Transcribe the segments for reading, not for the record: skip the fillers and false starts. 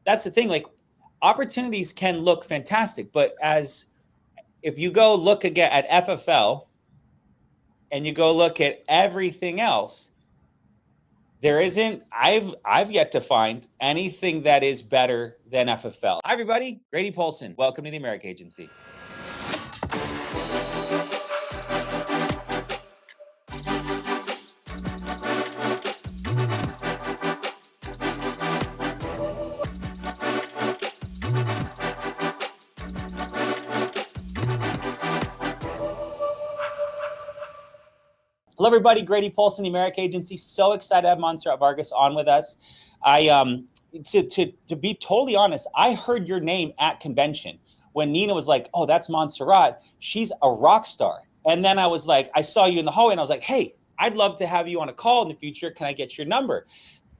that's the thing. Like opportunities can look fantastic, but if you go look again at FFL and you go look at everything else, there isn't, I've yet to find anything that is better than FFL. Hi everybody, Grady Polson. Welcome to the America Agency. Hello, everybody. Grady Polson, the America Agency. So excited to have Monserat Vargas on with us. To be totally honest, I heard your name at convention when Nina was like, "Oh, that's Monserat. She's a rock star." And then I was like, I saw you in the hallway, and I was like, "Hey, I'd love to have you on a call in the future. Can I get your number?"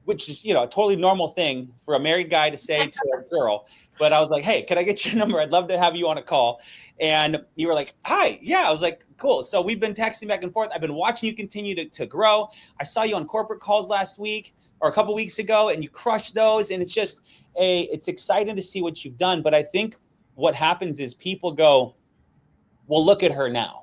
Which is, a totally normal thing for a married guy to say to a girl. But I was like, "Hey, can I get your number? I'd love to have you on a call." And you were like, "Hi." Yeah. I was like, "Cool." So we've been texting back and forth. I've been watching you continue to grow. I saw you on corporate calls last week or a couple weeks ago, and you crushed those. And it's exciting to see what you've done. But I think what happens is people go, "Well, look at her now."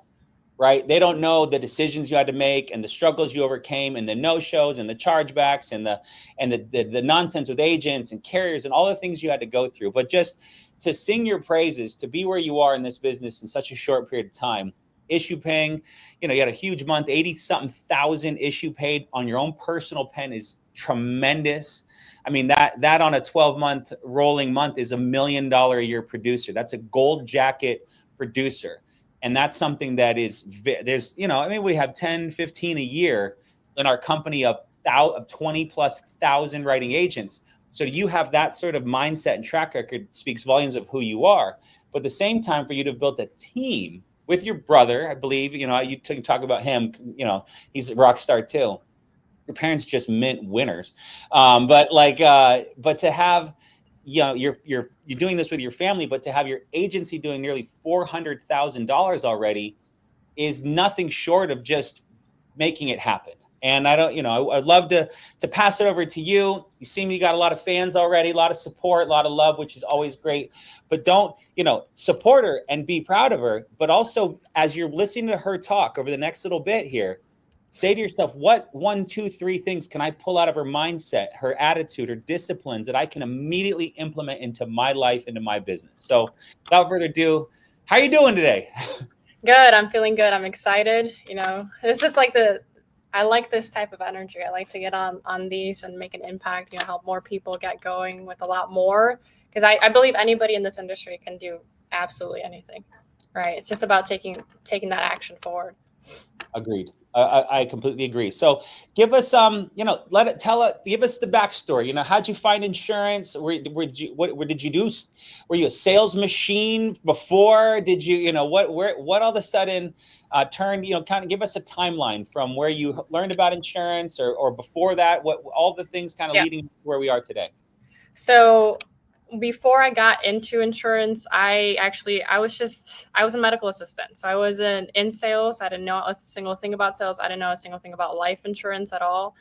Right? They don't know the decisions you had to make and the struggles you overcame and the no-shows and the chargebacks and the nonsense with agents and carriers and all the things you had to go through. But just to sing your praises, to be where you are in this business in such a short period of time, issue paying, you had a huge month, 80 something thousand issue paid on your own personal pen is tremendous. I mean, that on a 12-month rolling month is $1 million a year producer. That's a gold jacket producer. And that's something that there's, we have 10, 15 a year in our company of 20 plus thousand writing agents. So you have that sort of mindset and track record speaks volumes of who you are. But at the same time, for you to have built a team with your brother, I believe, you talk about him, he's a rock star too. Your parents just mint winners. But to have, you're doing this with your family, but to have your agency doing nearly $400,000 already is nothing short of just making it happen. And I'd love to pass it over to you. You seem you got a lot of fans already, a lot of support, a lot of love, which is always great. But don't, support her and be proud of her. But also, as you're listening to her talk over the next little bit here, say to yourself, what 1, 2, 3 things can I pull out of her mindset, her attitude, her disciplines that I can immediately implement into my life, into my business? So without further ado, how are you doing today? Good. I'm feeling good. I'm excited. It's just like I like this type of energy. I like to get on these and make an impact, help more people get going with a lot more. Because I believe anybody in this industry can do absolutely anything, right? It's just about taking that action forward. Agreed. I completely agree. So give us give us the backstory. How'd you find insurance? What did you do? Were you a sales machine before? Did you, what all of a sudden turned, kind of give us a timeline from where you learned about insurance or before that, what all the things kind of leading to where we are today. So before I got into insurance, I was a medical assistant. So I wasn't in sales. I didn't know a single thing about sales. I didn't know a single thing about life insurance at all.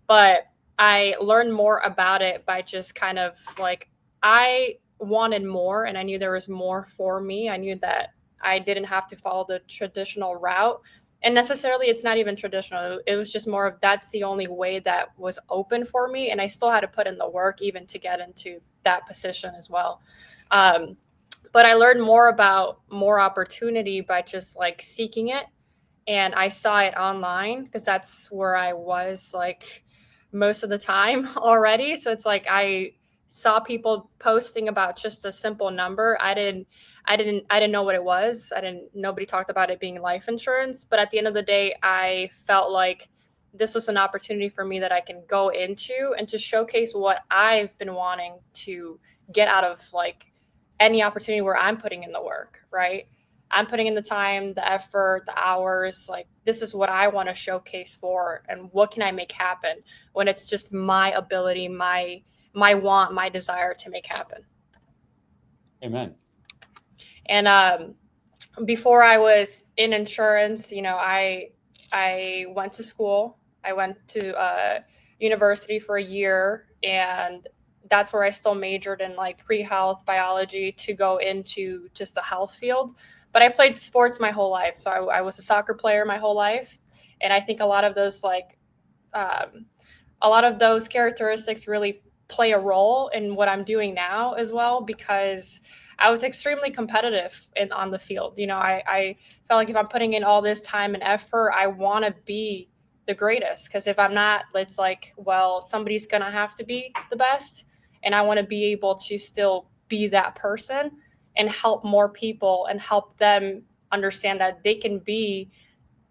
But I learned more about it by just kind of like, I wanted more and I knew there was more for me. I knew that I didn't have to follow the traditional route. And necessarily, it's not even traditional. It was just more of that's the only way that was open for me. And I still had to put in the work even to get into that position as well. But I learned more about more opportunity by just like seeking it. And I saw it online because that's where I was like most of the time already. So it's like I saw people posting about just a simple number. I didn't know what it was. Nobody talked about it being life insurance. But at the end of the day, I felt like this was an opportunity for me that I can go into and just showcase what I've been wanting to get out of like any opportunity where I'm putting in the work, right? I'm putting in the time, the effort, the hours. Like, this is what I want to showcase for, and what can I make happen when it's just my ability, my want, my desire to make happen. Amen. And before I was in insurance, I went to school. I went to university for a year, and that's where I still majored in like pre-health biology to go into just the health field. But I played sports my whole life. So I was a soccer player my whole life. And I think a lot of those um, a lot of those characteristics really play a role in what I'm doing now as well, because I was extremely competitive on the field. I felt like if I'm putting in all this time and effort, I want to be the greatest. Because if I'm not, it's like, well, somebody's going to have to be the best. And I want to be able to still be that person and help more people and help them understand that they can be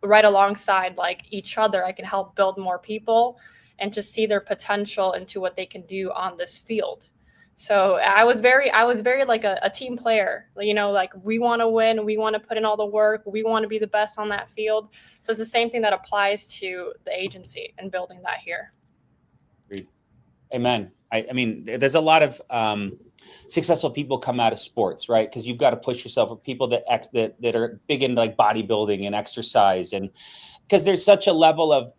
right alongside like each other. I can help build more people and to see their potential into what they can do on this field. So I was very like a team player. Like we want to win, we want to put in all the work, we want to be the best on that field. So it's the same thing that applies to the agency and building that here. Amen. I mean, there's a lot of successful people come out of sports, right? Because you've got to push yourself. Or people that are big into like bodybuilding and exercise, and because there's such a level of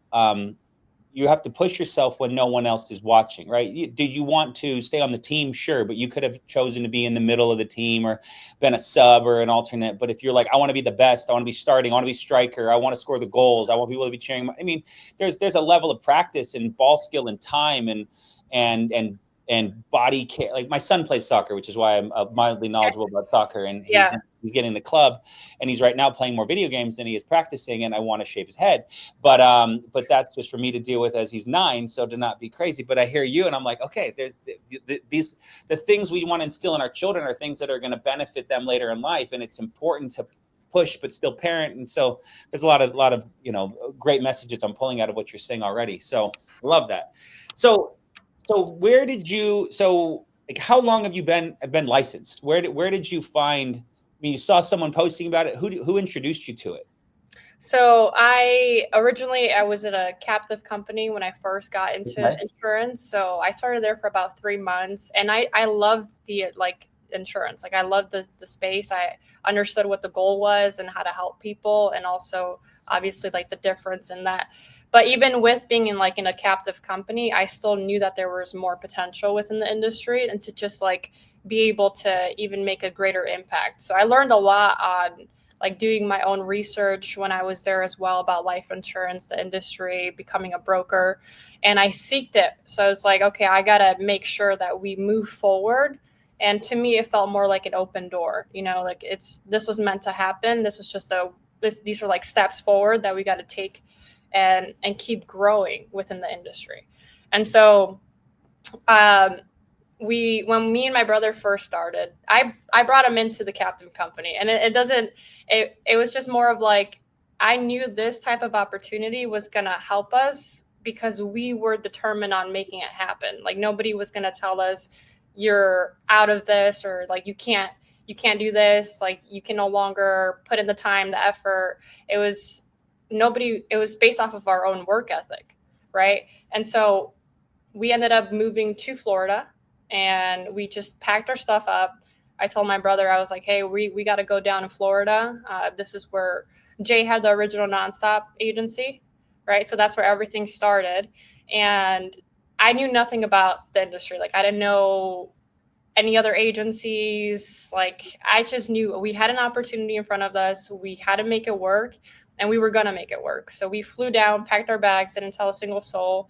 you have to push yourself when no one else is watching, right? Do you want to stay on the team? Sure, but you could have chosen to be in the middle of the team or been a sub or an alternate. But if you're like, I want to be the best, I want to be starting, I want to be striker, I want to score the goals, I want people to be cheering. I mean, there's a level of practice and ball skill and time and body care. Like my son plays soccer, which is why I'm mildly knowledgeable about soccer, and he's getting the club, and he's right now playing more video games than he is practicing, and I want to shave his head, but that's just for me to deal with as he's 9, so to not be crazy. But I hear you, and I'm like, okay, there's the things we want to instill in our children are things that are going to benefit them later in life, and it's important to push but still parent. And so there's a lot of great messages I'm pulling out of what you're saying already, so love that. So where did you, like, how long have you been licensed? Where did you find, I mean, you saw someone posting about it. Who introduced you to it? So I was at a captive company when I first got into insurance. So I started there for about 3 months, and I loved the insurance. Like I loved the space. I understood what the goal was and how to help people, and also obviously like the difference in that. But even with being in a captive company, I still knew that there was more potential within the industry and to just like be able to even make a greater impact. So I learned a lot on like doing my own research when I was there as well about life insurance, the industry, becoming a broker, and I seeked it. So I was like, okay, I got to make sure that we move forward. And to me, it felt more like an open door, like this was meant to happen. This was just these are like steps forward that we got to take and keep growing within the industry. And so when me and my brother first started, I brought him into the captive company, and it was just more of like, I knew this type of opportunity was going to help us because we were determined on making it happen. Like nobody was going to tell us you're out of this, or like you can't do this, like you can no longer put in the time, the effort. It was based off of our own work ethic, right? And so we ended up moving to Florida, and we just packed our stuff up. I told my brother, I was like, hey, we got to go down to Florida. This is where Jay had the original Nonstop agency, right? So that's where everything started. And I knew nothing about the industry. Like I didn't know any other agencies. Like I just knew we had an opportunity in front of us. We had to make it work, and we were going to make it work. So we flew down, packed our bags, didn't tell a single soul.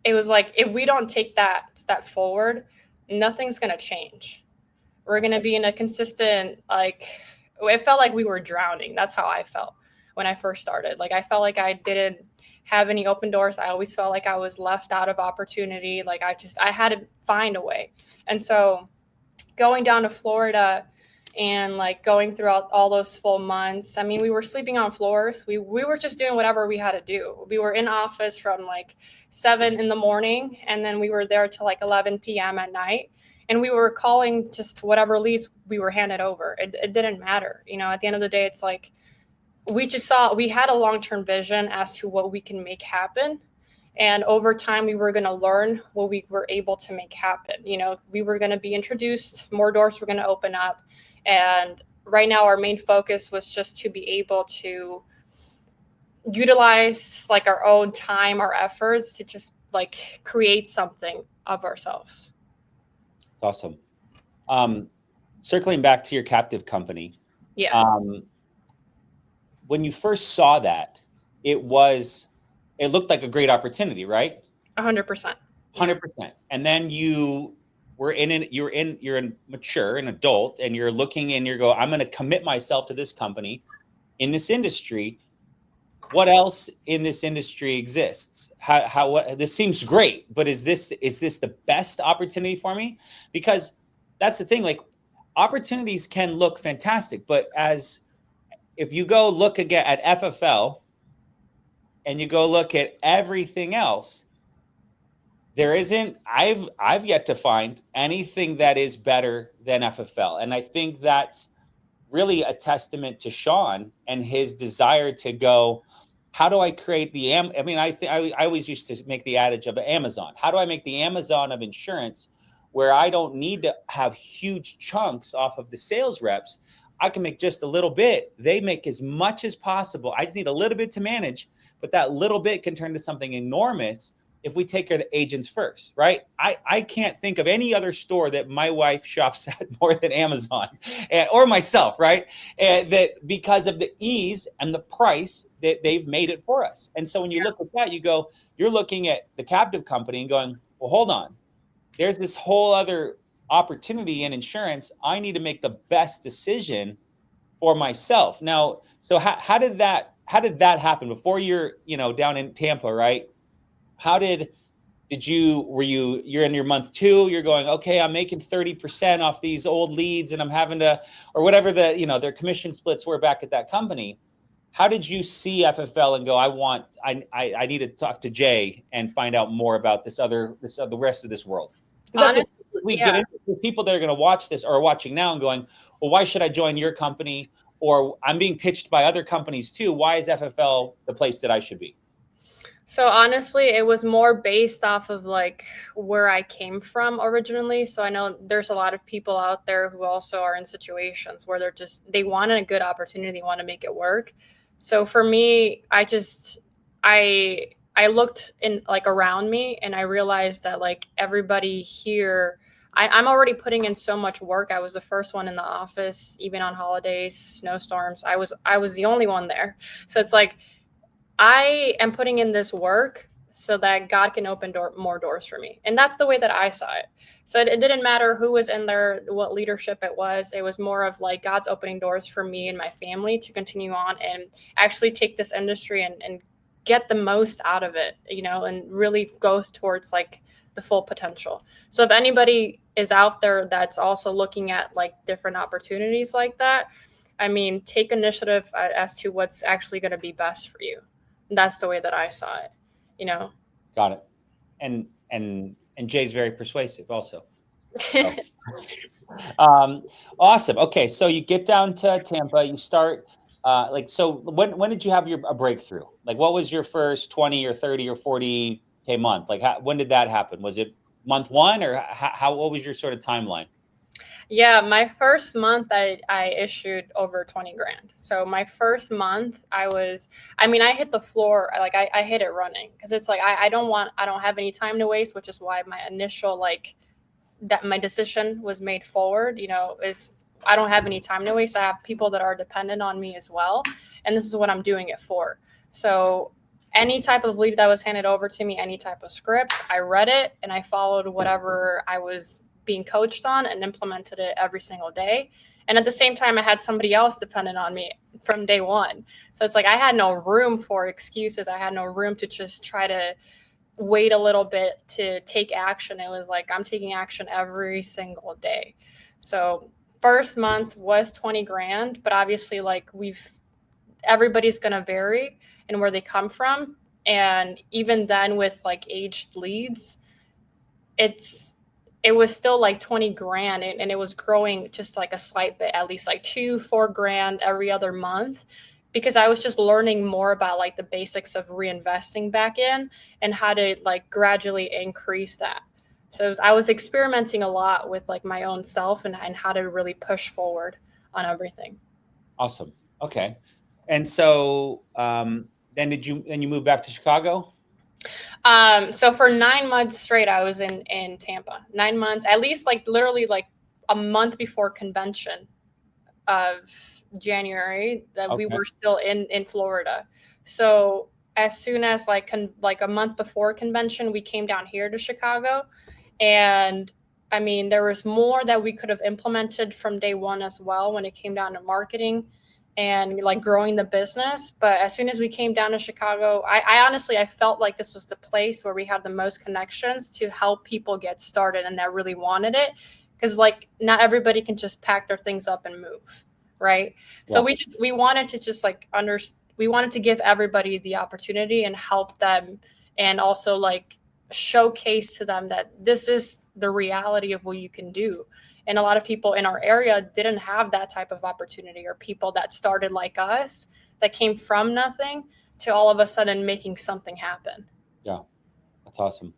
It was like, if we don't take that step forward, nothing's going to change. We're going to be in a consistent, it felt like we were drowning. That's how I felt when I first started. Like I felt like I didn't have any open doors. I always felt like I was left out of opportunity. Like I had to find a way. And so going down to Florida and like going throughout all those full months, I mean, we were sleeping on floors. We were just doing whatever we had to do. We were in office from like 7 in the morning, and then we were there till like 11 p.m. at night. And we were calling just whatever leads we were handed over. It didn't matter. At the end of the day, it's like we had a long-term vision as to what we can make happen. And over time, we were going to learn what we were able to make happen. We were going to be introduced, more doors were going to open up. And right now, our main focus was just to be able to utilize like our own time, our efforts to just like create something of ourselves. It's awesome. Circling back to your captive company, Yeah. when you first saw that, it looked like a great opportunity, right? 100%. 100%. And then you're mature, an adult, and you're looking and I'm going to commit myself to this company in this industry. What else in this industry exists? This seems great, but is this the best opportunity for me? Because that's the thing, like opportunities can look fantastic, but if you go look again at FFL and you go look at everything else, there isn't, I've yet to find anything that is better than FFL. And I think that's really a testament to Sean and his desire to go, how do I create I always used to make the adage of Amazon. How do I make the Amazon of insurance where I don't need to have huge chunks off of the sales reps? I can make just a little bit. They make as much as possible. I just need a little bit to manage, but that little bit can turn to something enormous if we take care of the agents first, right? I can't think of any other store that my wife shops at more than Amazon or myself, right? And that because of the ease and the price that they've made it for us. And so when you look at that, you're looking at the captive company and going, well, hold on. There's this whole other opportunity in insurance. I need to make the best decision for myself. Now, so how did that happen before you're down in Tampa, right? How did you're in your month 2, you're going, okay, I'm making 30% off these old leads and I'm having to, or whatever their commission splits were back at that company. How did you see FFL and go, I need to talk to Jay and find out more about the rest of this world? Because that's get into people that are going to watch this or are watching now and going, well, why should I join your company? Or I'm being pitched by other companies too. Why is FFL the place that I should be? So honestly, it was more based off of like where I came from originally. So I know there's a lot of people out there who also are in situations where they want a good opportunity, they want to make it work. So for me, I looked in like around me and I realized that like everybody here, I'm already putting in so much work. I was the first one in the office, even on holidays, snowstorms. I was the only one there. So it's like I am putting in this work so that God can open more doors for me. And that's the way that I saw it. So it didn't matter who was in there, what leadership it was. It was more of like God's opening doors for me and my family to continue on and actually take this industry and get the most out of it, and really go towards like the full potential. So if anybody is out there that's also looking at like different opportunities like that, I mean, take initiative as to what's actually going to be best for you. That's the way that I saw it, Got it. And Jay's very persuasive also. So. Awesome. Okay. So you get down to Tampa, you start, so when did you have a breakthrough? Like what was your first 20 or 30 or 40K month? Like when did that happen? Was it month 1 or what was your sort of timeline? Yeah, my first month I issued over 20 grand. So my first month I hit the floor, like I hit it running because it's like I don't have any time to waste, which is why my initial that my decision was made forward, is I don't have any time to waste. I have people that are dependent on me as well. And this is what I'm doing it for. So any type of lead that was handed over to me, any type of script, I read it and I followed whatever I was being coached on and implemented it every single day. And at the same time, I had somebody else dependent on me from day one. So it's like I had no room for excuses. I had no room to just try to wait a little bit to take action. It was like I'm taking action every single day. So first month was 20 grand, but obviously like everybody's going to vary in where they come from. And even then with like aged leads, it was still like 20 grand and it was growing just like a slight bit, at least like 2-4 grand every other month, because I was just learning more about like the basics of reinvesting back in and how to like gradually increase that. So I was experimenting a lot with like my own self and how to really push forward on everything. Awesome. Okay. And so then you move back to Chicago? So for 9 months straight, I was in Tampa. 9 months, at least, like literally like a month before convention of January, that we Okay. were still in Florida. So as soon as like a month before convention, we came down here to Chicago, and I mean there was more that we could have implemented from day one as well when it came down to marketing and like growing the business. But as soon as we came down to Chicago, I honestly I felt like this was the place where we had the most connections to help people get started and that really wanted it. Because like not everybody can just pack their things up and move, right? So Yeah. we wanted to just like we wanted to give everybody the opportunity and help them, and also like showcase to them that this is the reality of what you can do. And a lot of people in our area didn't have that type of opportunity, or people that started like us that came from nothing to all of a sudden making something happen. Yeah. That's awesome.